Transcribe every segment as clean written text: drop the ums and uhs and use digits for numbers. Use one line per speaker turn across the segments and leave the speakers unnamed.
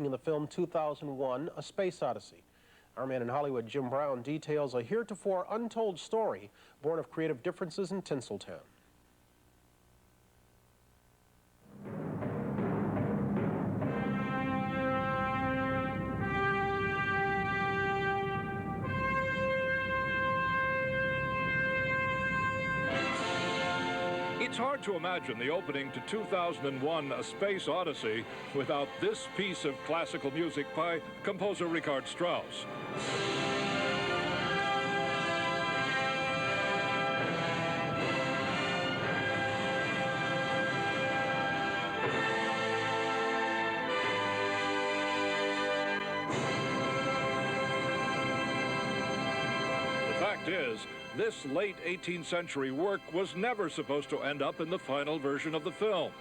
in the film 2001, A Space Odyssey. Our man in Hollywood, Jim Brown, details a heretofore untold story born of creative differences in Tinseltown.
It's hard to imagine the opening to 2001, A Space Odyssey, without this piece of classical music by composer Richard Strauss. Is, this late 18th century work was never supposed to end up in the final version of the film.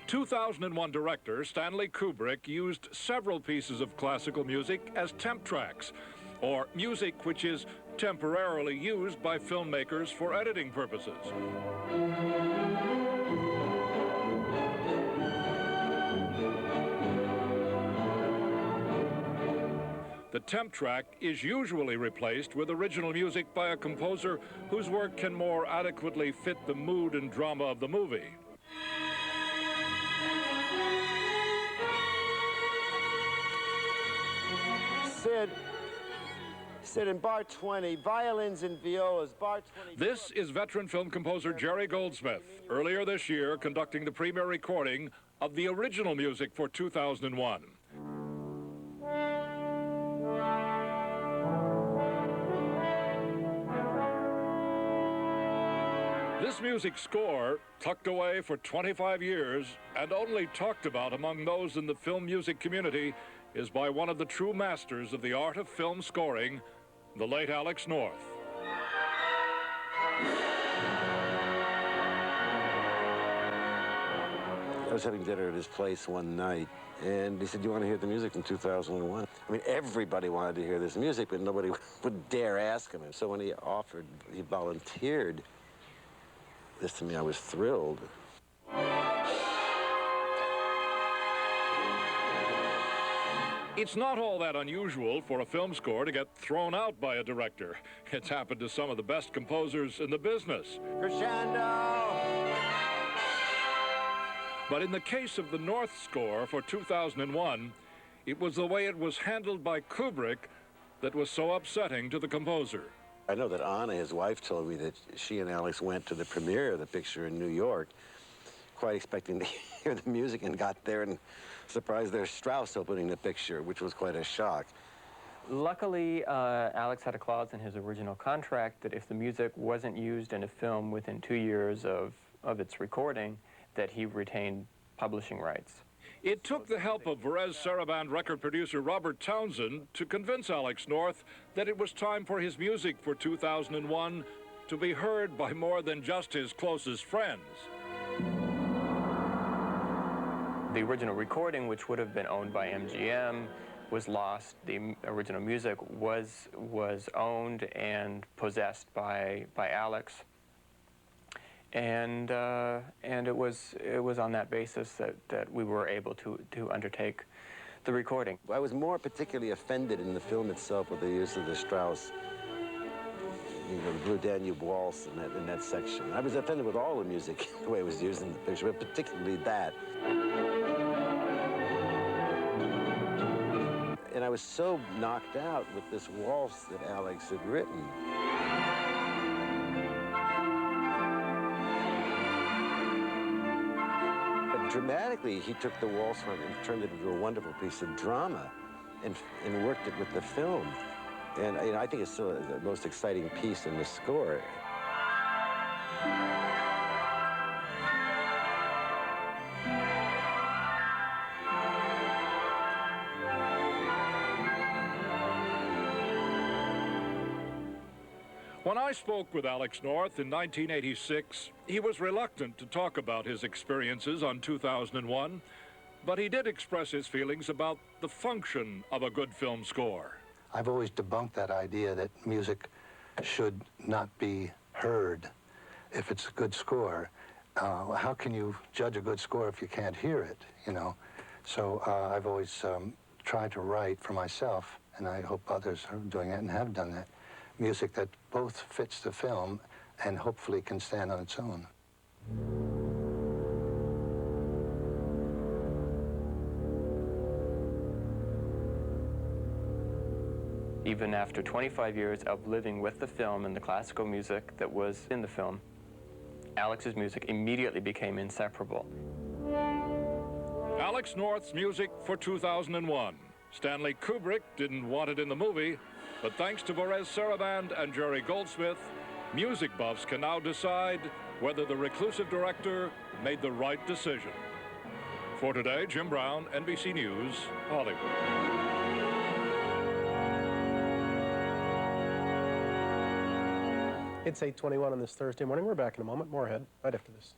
2001 director Stanley Kubrick used several pieces of classical music as temp tracks, or music which is temporarily used by filmmakers for editing purposes. The temp track is usually replaced with original music by a composer whose work can more adequately fit the mood and drama of the movie.
Sid, in bar 20, violins and violas, bar 20...
This is veteran film composer Jerry Goldsmith, earlier this year conducting the premiere recording of the original music for 2001. This music score, tucked away for 25 years and only talked about among those in the film music community, is by one of the true masters of the art of film scoring, the late Alex North.
I was having dinner at his place one night, and he said, "You want to hear the music from 2001? I mean, everybody wanted to hear this music, but nobody would dare ask him. And so when he volunteered this to me, I was thrilled.
It's not all that unusual for a film score to get thrown out by a director. It's happened to some of the best composers in the business.
Crescendo!
But in the case of the North score for 2001, it was the way it was handled by Kubrick that was so upsetting to the composer.
I know that Anna, his wife, told me that she and Alex went to the premiere of the picture in New York, quite expecting to hear the music, and got there and surprised there's Strauss opening the picture, which was quite a shock.
Luckily, Alex had a clause in his original contract that if the music wasn't used in a film within 2 years of its recording, that he retained publishing rights.
It took the help of Varèse Sarabande record producer Robert Townson to convince Alex North that it was time for his music for 2001 to be heard by more than just his closest friends.
The original recording, which would have been owned by MGM, was lost. The original music was owned and possessed by Alex. And it was on that basis that we were able to undertake the recording.
I was more particularly offended in the film itself with the use of the Strauss, the Blue Danube Waltz in that section. I was offended with all the music, the way it was used in the picture, but particularly that. And I was so knocked out with this waltz that Alex had written. Dramatically, he took the waltz and turned it into a wonderful piece of drama and worked it with the film. And I think it's still the most exciting piece in the score.
When I spoke with Alex North in 1986, he was reluctant to talk about his experiences on 2001, but he did express his feelings about the function of a good film score.
I've always debunked that idea that music should not be heard if it's a good score. How can you judge a good score if you can't hear it, So I've always tried to write for myself, and I hope others are doing it and have done that, music that both fits the film and hopefully can stand on its own.
Even after 25 years of living with the film and the classical music that was in the film, Alex's music immediately became inseparable.
Alex North's music for 2001. Stanley Kubrick didn't want it in the movie, but thanks to Varèse Sarabande and Jerry Goldsmith, music buffs can now decide whether the reclusive director made the right decision. For today, Jim Brown, NBC News, Hollywood.
It's 8:21 on this Thursday morning. We're back in a moment. More ahead right after this.